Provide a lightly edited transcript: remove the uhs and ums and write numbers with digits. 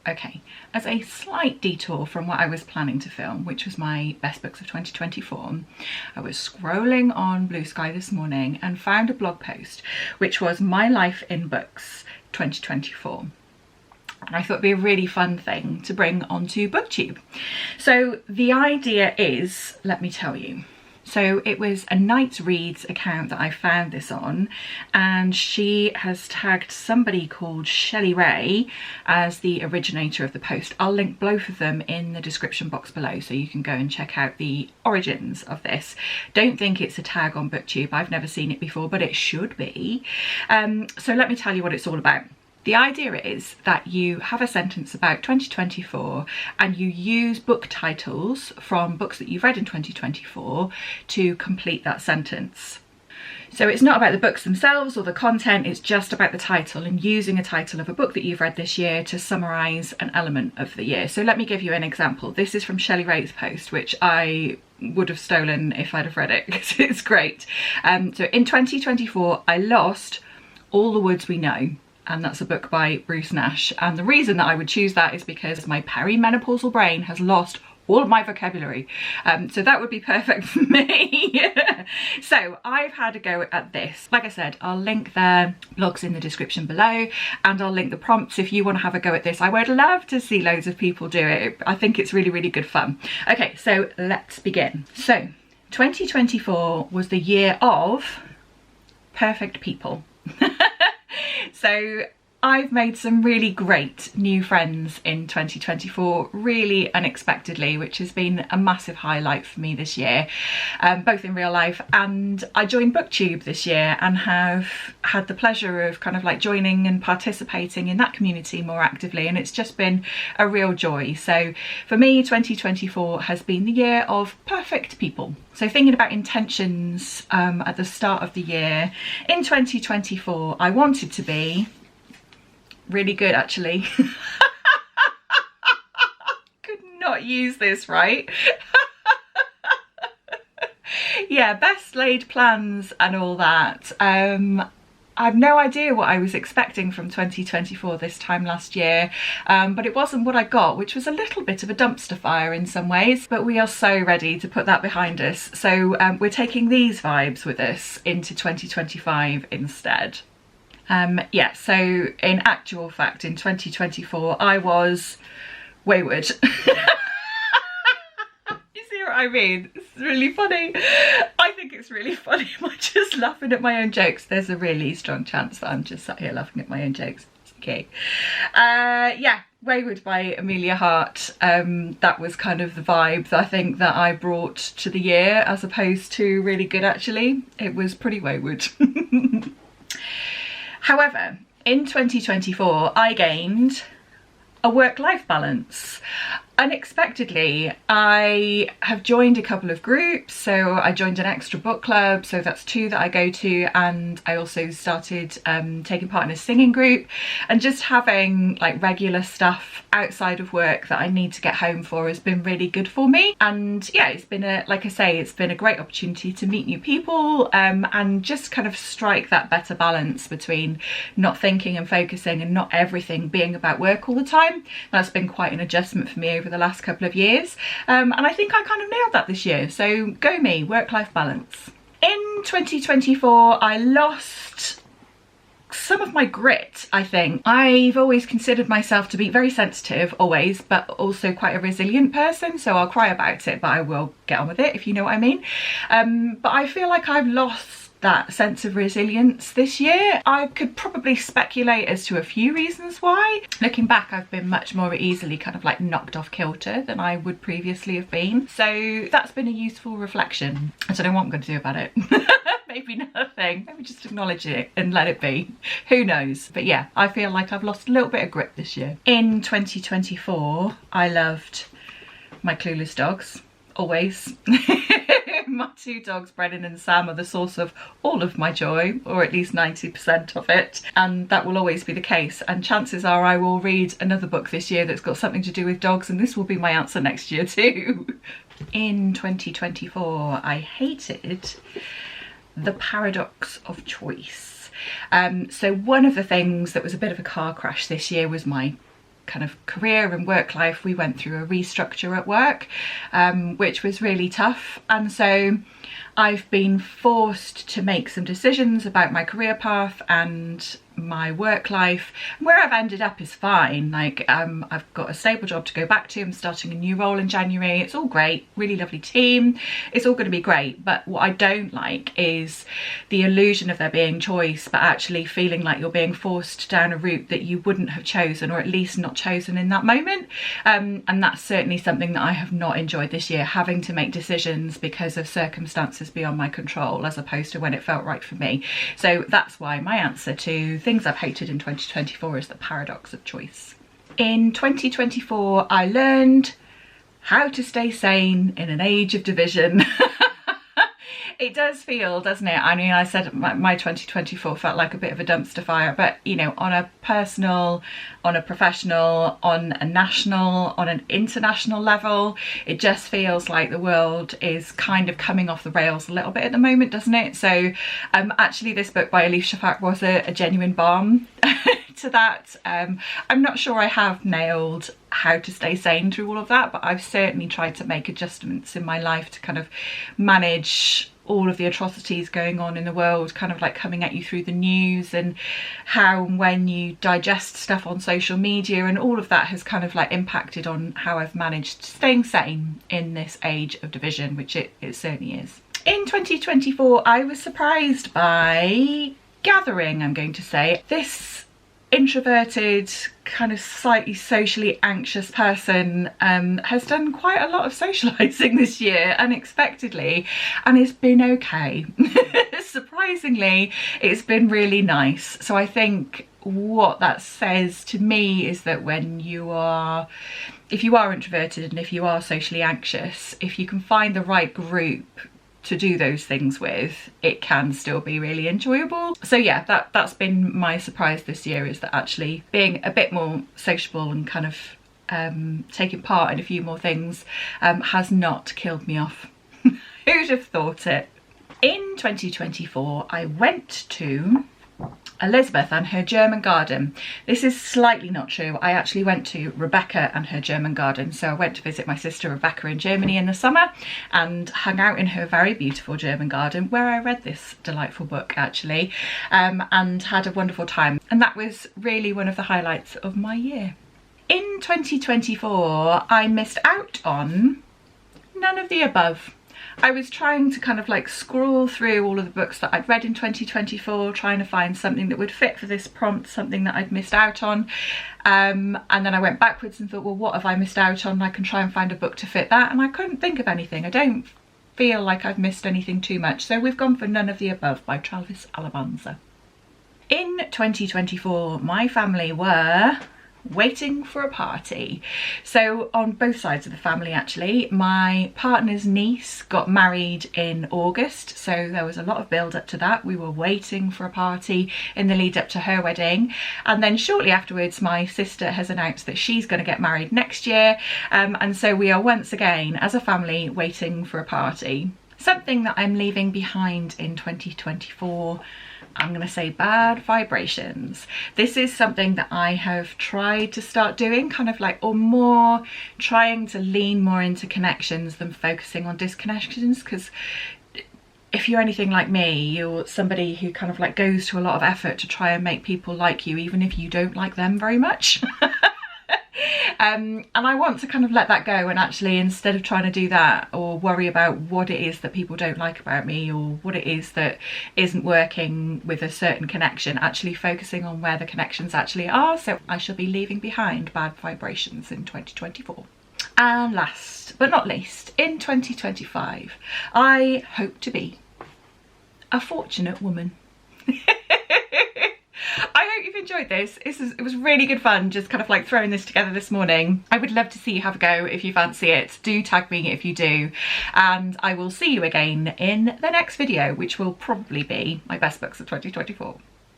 Okay, as a slight detour from what I was planning to film, which was my best books of 2024, I was scrolling on Booksky this morning and found a blog post which was My Life in Books 2024. And I thought it'd be a really fun thing to bring onto BookTube. So the idea is, let me tell you. So it was a Night Reads account that I found this on, and she has tagged somebody called Shelley Ray as the originator of the post. I'll link both of them in the description box below so you can go and check out the origins of this. Don't think it's a tag on BookTube, I've never seen it before, but it should be. So let me tell you what it's all about. The idea is that you have a sentence about 2024 and you use book titles from books that you've read in 2024 to complete that sentence. So it's not about the books themselves or the content, it's just about the title and using a title of a book that you've read this year to summarise an element of the year. So let me give you an example. This is from Shelley Ray's post, which I would have stolen if I'd have read it because it's great. So in 2024, I lost All the Woods We Know. And that's a book by Bruce Nash. And the reason that I would choose that is because my perimenopausal brain has lost all of my vocabulary. So that would be perfect for me. So I've had a go at this. Like I said, I'll link their blogs in the description below and I'll link the prompts if you want to have a go at this. I would love to see loads of people do it. I think it's really, really good fun. Okay, so let's begin. So 2024 was the year of perfect people. So I've made some really great new friends in 2024, really unexpectedly, which has been a massive highlight for me this year, both in real life, and I joined BookTube this year and have had the pleasure of kind of like joining and participating in that community more actively, and it's just been a real joy. So for me, 2024 has been the year of perfect people. So thinking about intentions at the start of the year, in 2024, I wanted to be really good, actually. Could not use this, right? Yeah, best laid plans and all that. I have no idea what I was expecting from 2024 this time last year, but it wasn't what I got, which was a little bit of a dumpster fire in some ways, but we are so ready to put that behind us. So we're taking these vibes with us into 2025 instead. Yeah, so in actual fact, in 2024, I was wayward. I mean, it's really funny. I think it's really funny. Am I just laughing at my own jokes? There's a really strong chance that I'm just sat here laughing at my own jokes. It's okay. Yeah, Wayward by Amelia Hart. That was kind of the vibe that I think that I brought to the year, as opposed to really good, actually. It was pretty wayward. However, in 2024, I gained a work-life balance. Unexpectedly, I have joined a couple of groups. So I joined an extra book club, so that's 2 that I go to, and I also started taking part in a singing group, and just having like regular stuff outside of work that I need to get home for has been really good for me. And yeah, it's been like I say, it's been a great opportunity to meet new people and just kind of strike that better balance between not thinking and focusing and not everything being about work all the time. That's been quite an adjustment for me over the last couple of years, and I think I kind of nailed that this year. So go me, work-life balance. In 2024, I lost some of my grit, I think. I've always considered myself to be very sensitive, always, but also quite a resilient person, so I'll cry about it, but I will get on with it, if you know what I mean. But I feel like I've lost that sense of resilience this year. I could probably speculate as to a few reasons why. Looking back, I've been much more easily kind of like knocked off kilter than I would previously have been. So that's been a useful reflection. I don't know what I'm going to do about it. Maybe nothing. Maybe just acknowledge it and let it be. Who knows? But yeah, I feel like I've lost a little bit of grip this year. In 2024, I loved my clueless dogs. Always. My 2 dogs, Brennan and Sam, are the source of all of my joy, or at least 90% of it, and that will always be the case. And chances are I will read another book this year that's got something to do with dogs, and this will be my answer next year too. In 2024, I hated the paradox of choice. So one of the things that was a bit of a car crash this year was my kind of career and work life, we went through a restructure at work, which was really tough. And so I've been forced to make some decisions about my career path and my work life. Where I've ended up is fine. Like I've got a stable job to go back to. I'm starting a new role in January. It's all great, really lovely team. It's all going to be great. But what I don't like is the illusion of there being choice, but actually feeling like you're being forced down a route that you wouldn't have chosen, or at least not chosen in that moment. And that's certainly something that I have not enjoyed this year, having to make decisions because of circumstances beyond my control, as opposed to when it felt right for me. So that's why my answer to things I've hated in 2024 is the paradox of choice. In 2024, I learned how to stay sane in an age of division. It does feel, doesn't it? I mean, I said my 2024 felt like a bit of a dumpster fire, but you know, on a personal, on a professional, on a national, on an international level, it just feels like the world is kind of coming off the rails a little bit at the moment, doesn't it? So actually this book by Elif Shafak was a genuine balm to that. I'm not sure I have nailed how to stay sane through all of that, but I've certainly tried to make adjustments in my life to kind of manage all of the atrocities going on in the world, kind of like coming at you through the news, and how and when you digest stuff on social media, and all of that has kind of like impacted on how I've managed staying sane in this age of division, which it certainly is. In 2024, I was surprised by gathering, I'm going to say. This introverted, kind of slightly socially anxious person has done quite a lot of socializing this year, unexpectedly, and it's been okay. Surprisingly, it's been really nice. So I think what that says to me is that when you are, if you are introverted and if you are socially anxious, if you can find the right group to do those things with, it can still be really enjoyable. So yeah, that's been my surprise this year, is that actually being a bit more sociable and kind of taking part in a few more things has not killed me off. Who'd have thought it? In 2024, I went to Elizabeth and her German garden. This is slightly not true. I actually went to Rebecca and her German garden. So I went to visit my sister Rebecca in Germany in the summer and hung out in her very beautiful German garden, where I read this delightful book actually, and had a wonderful time. And that was really one of the highlights of my year. In 2024, I missed out on none of the above. I was trying to kind of like scroll through all of the books that I'd read in 2024, trying to find something that would fit for this prompt, something that I'd missed out on. And then I went backwards and thought, well, what have I missed out on? I can try and find a book to fit that. And I couldn't think of anything. I don't feel like I've missed anything too much. So we've gone for None of the Above by Travis Alabanza. In 2024, my family were waiting for a party. So on both sides of the family actually, my partner's niece got married in August, so there was a lot of build up to that. We were waiting for a party in the lead up to her wedding, and then shortly afterwards my sister has announced that she's going to get married next year, and so we are once again as a family waiting for a party. Something that I'm leaving behind in 2024, I'm going to say bad vibrations. This is something that I have tried to start doing, kind of like, or more trying to lean more into connections than focusing on disconnections, because if you're anything like me, you're somebody who kind of like goes to a lot of effort to try and make people like you, even if you don't like them very much. And I want to kind of let that go, and actually, instead of trying to do that or worry about what it is that people don't like about me or what it is that isn't working with a certain connection, actually focusing on where the connections actually are. So I shall be leaving behind bad vibrations in 2024. And last but not least, in 2025, I hope to be a fortunate woman. I hope you've enjoyed this. It was really good fun just kind of like throwing this together this morning. I would love to see you have a go if you fancy it. Do tag me if you do. And I will see you again in the next video, which will probably be my best books of 2024.